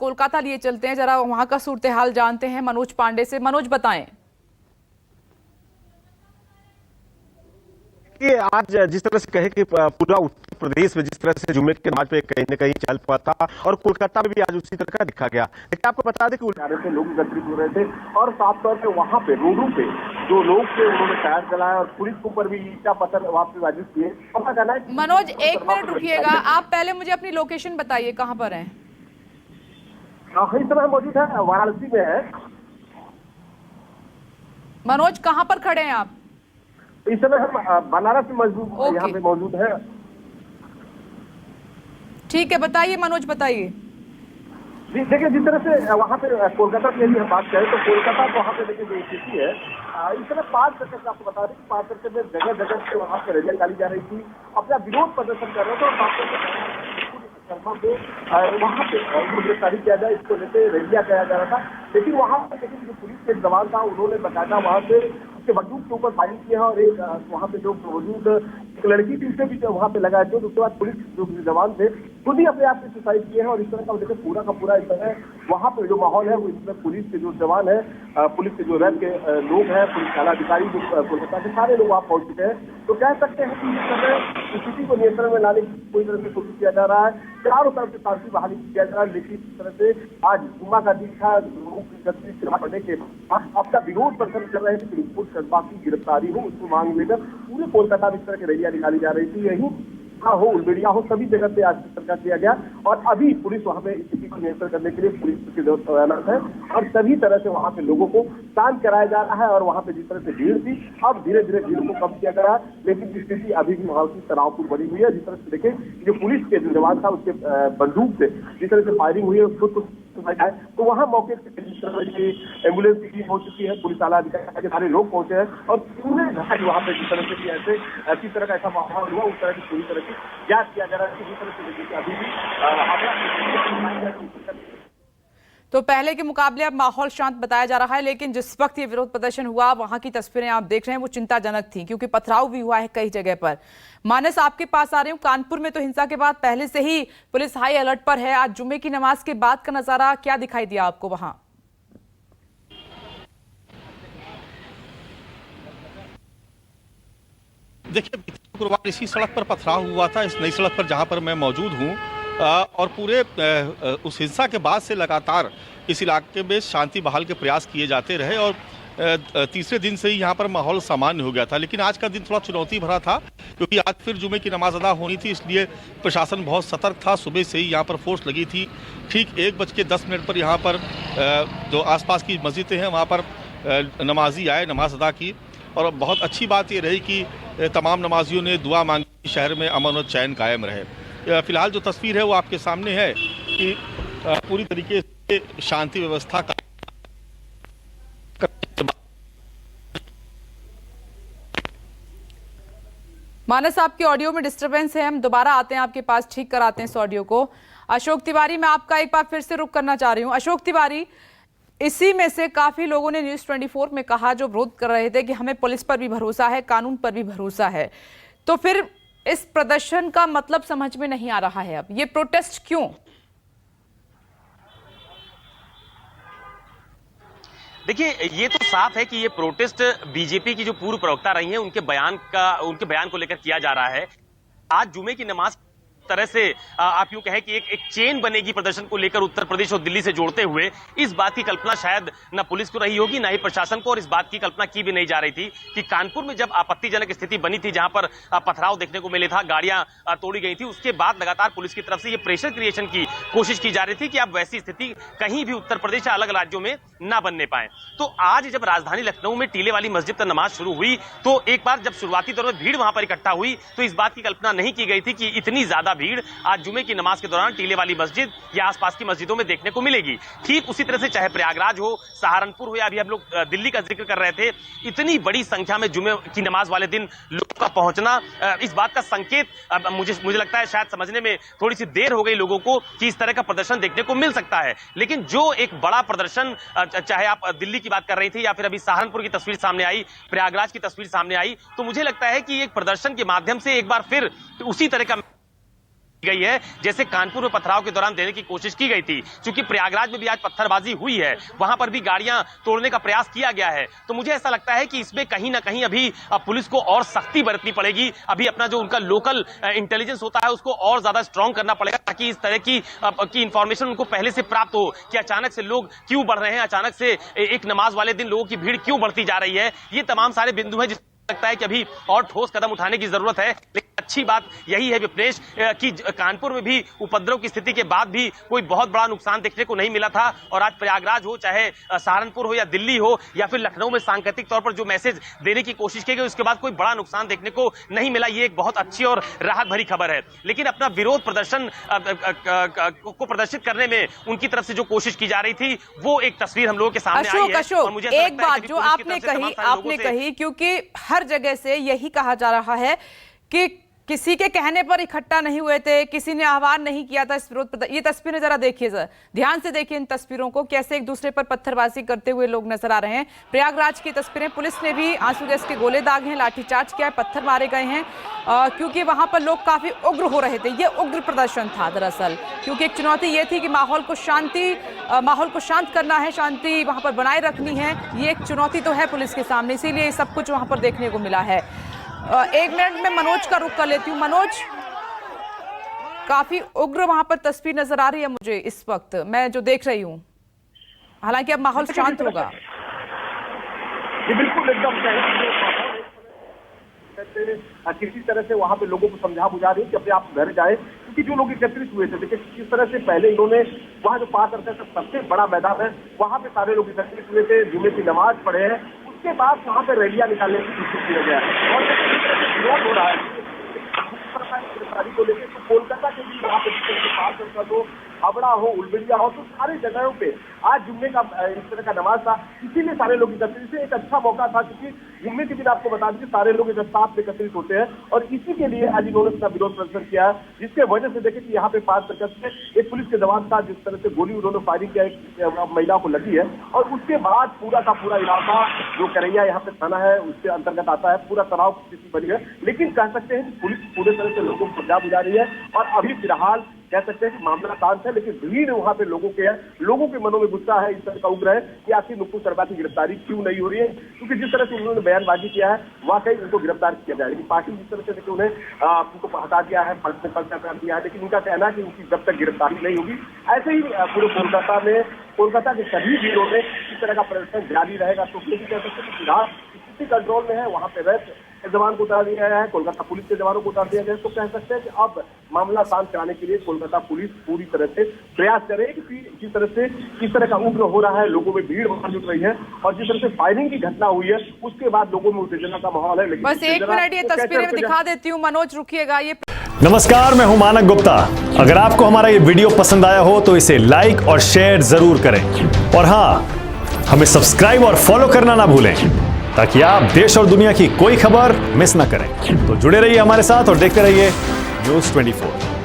कोलकाता लिए चलते हैं, जरा वहां का सूरत हाल जानते हैं मनोज पांडे से। मनोज बताएं। कि आज जिस तरह से कहे कि पूरा उत्तर प्रदेश में जिस तरह से जुम्मे के नमाज पे कहीं न कहीं चल पड़ा था और कोलकाता में भी आज उसी तरह का दिखा गया। लेकिन आपको बता दें कि से लोग एकत्रित हो रहे थे और साफ तौर पे वहां पे रोडों पे जो लोग थे उन्होंने टायर जलाया और पुलिस के ऊपर भी ईटा पत्थर वहां पे बाजी किए। ऐसा कहना है। मनोज एक मिनट रुकिएगा, आप पहले मुझे अपनी लोकेशन बताइए, कहाँ पर हैं? इस समय मौजूद है वाराणसी में है। मनोज कहाँ पर खड़े हैं आप? इस समय हम बनारस में मौजूद यहाँ पे मौजूद है। ठीक है, बताइए मनोज, बताइए। जी देखिए, जिस तरह से वहाँ पे कोलकाता की यदि हम बात करें तो कोलकाता वहाँ पे देखिए जो स्थिति है, इस समय 5 सर्कल से आपको बता दें कि 5 सर्कल में जगह जगह से वहाँ पे रैलियां निकाली जा रही थी, अपना विरोध प्रदर्शन कर रहे थे और वहाँ पे गिरफ्तारी किया जाए इसको लेकर रैलियां किया जा रहा था। लेकिन वहाँ पे लेकिन जो पुलिस के जवान था उन्होंने बताया वहाँ से उसके बंदूक के ऊपर फायरिंग किया और एक वहाँ पे जो मौजूद एक लड़की थी उसे भी वहाँ पे लगाया जो। उसके बाद पुलिस जो जवान थे खुद ही अपने आप से सुसाइड किए हैं और इस तरह का देखिए पूरा का पूरा इस तरह वहाँ पे जो माहौल है वो इसमें पुलिस के जो जवान है, पुलिस के जो रैब के लोग हैं, पुलिस आला अधिकारी जो कोलकाता के सारे लोग वहाँ पहुंच चुके हैं। तो कह सकते हैं कि इस समय स्थिति को नियंत्रण में लाने की कोई तरह से कोशिश किया जा रहा है, चारों तरफ से शांति बहाली किया जा रहा है। लेकिन इस तरह से आज जुम्मा का दिन था, पड़ने के बाद अपना विरोध प्रदर्शन कर रहे थे कि रिपोर्ट शर्मा की गिरफ्तारी हो, उसको मांग लेकर पूरे कोलकाता में इस तरह की रैलियां निकाली जा रही थी। यही हो उलबेड़िया हो सभी जगह पे आज सरकार किया गया और अभी पुलिस वहां पे स्थिति को नियंत्रण करने के लिए पुलिस की तैनात है और सभी तरह से वहां पे लोगों को शांत कराया जा रहा है। और वहां पे जिस तरह से भीड़ थी अब धीरे धीरे भीड़ को कम किया गया, लेकिन स्थिति अभी भी वहां की तनावपूर्ण बनी हुई है। जिस तरह से देखें जो पुलिस के जो जवान था उसके बंदूक से जिस तरह से फायरिंग हुई है उसको तो वहां मौके से एम्बुलेंस की टीम पहुंच चुकी है, पुलिस आला अधिकारी के सारे लोग पहुंचे हैं और पूरे घाट वहां पे जिस तरह से ऐसी तरह का ऐसा माहौल हुआ उस तरह की पूरी तरह की जांच किया जा रहा है। जिस तरह से देखिए अभी भी तो पहले के मुकाबले अब माहौल शांत बताया जा रहा है, लेकिन जिस वक्त ये विरोध प्रदर्शन हुआ वहां की तस्वीरें आप देख रहे हैं वो चिंताजनक थी, क्योंकि पथराव भी हुआ है कई जगह पर। मानस, आपके पास आ रही हूँ। कानपुर में तो हिंसा के बाद पहले से ही पुलिस हाई अलर्ट पर है। आज जुम्मे की नमाज के बाद का नजारा क्या दिखाई दिया आपको वहां? देखिए, शुक्रवार इसी सड़क पर पथराव हुआ था, इस नई सड़क पर जहां पर मैं मौजूद हूं, और पूरे उस हिंसा के बाद से लगातार इस इलाके में शांति बहाल के प्रयास किए जाते रहे और तीसरे दिन से ही यहाँ पर माहौल सामान्य हो गया था। लेकिन आज का दिन थोड़ा चुनौती भरा था, क्योंकि आज फिर जुमे की नमाज अदा होनी थी, इसलिए प्रशासन बहुत सतर्क था। सुबह से ही यहाँ पर फोर्स लगी थी। ठीक 1:10 पर यहाँ पर जो आसपास की मस्जिदें हैं वहाँ पर नमाजी आए, नमाज अदा की और बहुत अच्छी बात ये रही कि तमाम नमाजियों ने दुआ मांगी, शहर में अमन और चैन कायम रहे। फिलहाल जो तस्वीर है वो आपके सामने है कि पूरी तरीके से शांति व्यवस्था का मानस, आपके ऑडियो में डिस्टरबेंस है, हम दोबारा आते हैं आपके पास, ठीक कराते हैं इस ऑडियो को। अशोक तिवारी, मैं आपका एक बार फिर से रुक करना चाह रही हूँ। अशोक तिवारी, इसी में से काफी लोगों ने न्यूज़ 24 में कहा, जो विरोध कर रहे थे, कि हमें पुलिस पर भी भरोसा है, कानून पर भी भरोसा है। तो फिर इस प्रदर्शन का मतलब समझ में नहीं आ रहा है, अब ये प्रोटेस्ट क्यों? देखिए, ये तो साफ है कि ये प्रोटेस्ट बीजेपी की जो पूर्व प्रवक्ता रही हैं उनके बयान को लेकर किया जा रहा है। आज जुमे की नमाज तरह से आप यूं कहें कि एक चेन बनेगी प्रदर्शन को लेकर उत्तर प्रदेश और दिल्ली से जोड़ते हुए, इस बात की कल्पना शायद न पुलिस को रही होगी, न ही प्रशासन को, और इस बात की कल्पना की भी नहीं जा रही थी कि कानपुर में जब आपत्तिजनक स्थिति बनी थी, जहां पर पथराव देखने को मिले था, गाड़ियां तोड़ी गई थी, उसके बाद लगातार पुलिस की तरफ से ये प्रेशर क्रिएशन की कोशिश की जा रही थी कि अब वैसी स्थिति कहीं भी उत्तर प्रदेश या अलग राज्यों में ना बनने पाए। तो आज जब राजधानी लखनऊ में टीले वाली मस्जिद पर नमाज शुरू हुई तो एक बार जब शुरुआती दौर में भीड़ वहां पर इकट्ठा हुई तो इस बात की कल्पना नहीं की गई थी कि इतनी ज्यादा भीड़ आज जुमे की नमाज के दौरान टीले वाली मस्जिद या आसपास की मस्जिदों में देखने को मिलेगी। ठीक उसी तरह से चाहे प्रयागराज हो, सहारनपुर हो, या अभी हम लोग दिल्ली का जिक्र कर रहे थे, इतनी बड़ी संख्या में जुमे की नमाज वाले दिन लोगों का पहुंचना, इस बात का संकेत मुझे लगता है शायद समझने में थोड़ी सी देर हो गई लोगों को कि इस तरह का प्रदर्शन देखने को मिल सकता है। लेकिन जो एक बड़ा प्रदर्शन, चाहे आप दिल्ली की बात कर रही थी या फिर अभी सहारनपुर की तस्वीर सामने आई, प्रयागराज की तस्वीर सामने आई, तो मुझे लगता है कि एक प्रदर्शन के माध्यम से एक बार फिर उसी तरह का गई है जैसे कानपुर में पथराव के दौरान देने की कोशिश की गई थी। क्योंकि प्रयागराज में भी आज पत्थरबाजी हुई है, वहां पर भी गाड़ियां तोड़ने का प्रयास किया गया है। तो मुझे ऐसा लगता है कि इसमें कहीं ना कहीं अभी पुलिस को और सख्ती बरतनी पड़ेगी। अभी अपना जो उनका लोकल इंटेलिजेंस होता है उसको और ज्यादा स्ट्रांग करना पड़ेगा, ताकि इस तरह की इंफॉर्मेशन उनको पहले से प्राप्त हो कि अचानक से लोग क्यों बढ़ रहे हैं, अचानक से एक नमाज वाले दिन लोगों की भीड़ क्यों बढ़ती जा रही है। ये तमाम सारे बिंदु हैं जिस लगता है कि अभी और ठोस कदम उठाने की जरूरत है। लेकिन अच्छी बात यही है विप्रेश कि कानपुर में भी उपद्रव की स्थिति के बाद भी कोई बहुत बड़ा नुकसान देखने को नहीं मिला था। और आज प्रयागराज हो, चाहे सहारनपुर हो या दिल्ली हो या फिर लखनऊ में सांकेतिक तौर पर जो मैसेज देने की कोशिश की गई उसके बाद कोई बड़ा नुकसान देखने को नहीं मिला। ये एक बहुत अच्छी और राहत भरी खबर है। लेकिन अपना विरोध प्रदर्शन को प्रदर्शित करने में उनकी तरफ से जो कोशिश की जा रही थी वो एक तस्वीर हम लोगों के सामने आई है। अशोक, एक बात जो आपने कही, क्योंकि हर जगह से यही कहा जा रहा है कि किसी के कहने पर इकट्ठा नहीं हुए थे, किसी ने आह्वान नहीं किया था इस विरोध प्रदर्शन। ये तस्वीरें जरा देखिए, जरा ध्यान से देखिए इन तस्वीरों को, कैसे एक दूसरे पर पत्थरबाजी करते हुए लोग नजर आ रहे हैं। प्रयागराज की तस्वीरें, पुलिस ने भी आंसू गैस के गोले दागे हैं, लाठीचार्ज किया है, पत्थर मारे गए हैं, क्योंकि वहां पर लोग काफी उग्र हो रहे थे। ये उग्र प्रदर्शन था दरअसल, क्योंकि एक चुनौती ये थी कि माहौल को शांत करना है, शांति वहां पर बनाए रखनी है। ये एक चुनौती तो है पुलिस के सामने, इसीलिए सब कुछ वहां पर देखने को मिला है। एक मिनट में मनोज का रुख कर लेती हूँ। मनोज, काफी उग्र वहां पर तस्वीर नजर आ रही है मुझे इस वक्त, मैं जो देख रही हूँ। हालांकि अब माहौल शांत होगा। बिल्कुल एकदम किसी तरह से वहां पे लोगों को समझा बुझा रही है कि अपने आप घर जाए, क्योंकि जो लोग एकत्रित हुए थे, देखिए किस तरह से पहले इन्होंने वहाँ जो 5 अरसा सबसे बड़ा मैदान है वहां पे सारे लोग एकत्रित हुए थे, जुमे की नमाज पढ़े हैं। उसके बाद वहां पे रैलियां निकालने की कोशिश किया गया है और विरोध हो रहा है गिरफ्तारी को लेकर। तो कोलकाता के भी वहाँ पे 5 अरसा जो हावड़ा हो, उलबेड़िया हो, तो सारी जगहों पे आज जुम्मे का इस तरह का नमाज था, इसीलिए सारे लोग एकत्रित से एक अच्छा मौका था, क्योंकि जुम्मे के दिन आपको बता दें सारे लोग एक साथ एकत्रित होते हैं और इसी के लिए आज इन्होंने अपना विरोध प्रदर्शन किया, जिसके वजह से देखें कि यहाँ पे 5 अगस्त में एक पुलिस के जवान था, जिस तरह से गोली उन्होंने फायरिंग किया, एक महिला को लगी है और उसके बाद पूरा का पूरा इलाका जो करैया यहाँ पे थाना है उसके अंतर्गत आता है, पूरा तनाव की स्थिति बनी है। लेकिन कह सकते हैं कि पुलिस पूरे तरह से लोगों को समझा बुझा रही है और अभी फिलहाल कह सकते हैं कि मामला शांत है, लेकिन भीड़ वहां पे लोगों के है, लोगों के मनों में गुस्सा है, इस तरह का उग्र है कि आखिर नुपुर शर्मा की गिरफ्तारी क्यों नहीं हो रही है, क्योंकि जिस तरह से उन्होंने बयानबाजी किया है वाकई उनको गिरफ्तार किया जाए। लेकिन पार्टी जिस तरह से देखिए उन्हें उनको हटा दिया है, पर्चा कर दिया है, लेकिन उनका कहना है कि उनकी जब तक गिरफ्तारी नहीं होगी, ऐसे ही पूरे कोलकाता के सभी जिलों में इस तरह का प्रदर्शन जारी रहेगा। तो कह सकते हैं कि फिलहाल स्थिति कंट्रोल में है, वहां पे रैप जवान को उतार दिया गया है, कोलकाता पुलिस के जवानों को उतार दिया गया है। तो कह सकते हैं कि अब मामला शांत कराने के लिए कोलकाता पुलिस पूरी तरह से प्रयास करे कि जिस तरह से इस तरह का उग्र हो रहा है, लोगों में भीड़ वहां जुट रही है और जिस तरह से फायरिंग की घटना हुई है उसके बाद लोगों में उत्तेजना का माहौल है। लेकिन बस एक मिनट ये तस्वीरें दिखा देती हूँ, मनोज रुकिएगा। ये नमस्कार, मैं हूं मानक गुप्ता। अगर आपको हमारा ये वीडियो पसंद आया हो तो इसे लाइक और शेयर जरूर करें और हाँ, हमें सब्सक्राइब और फॉलो करना ना भूलें, ताकि आप देश और दुनिया की कोई खबर मिस ना करें। तो जुड़े रहिए हमारे साथ और देखते रहिए News 24।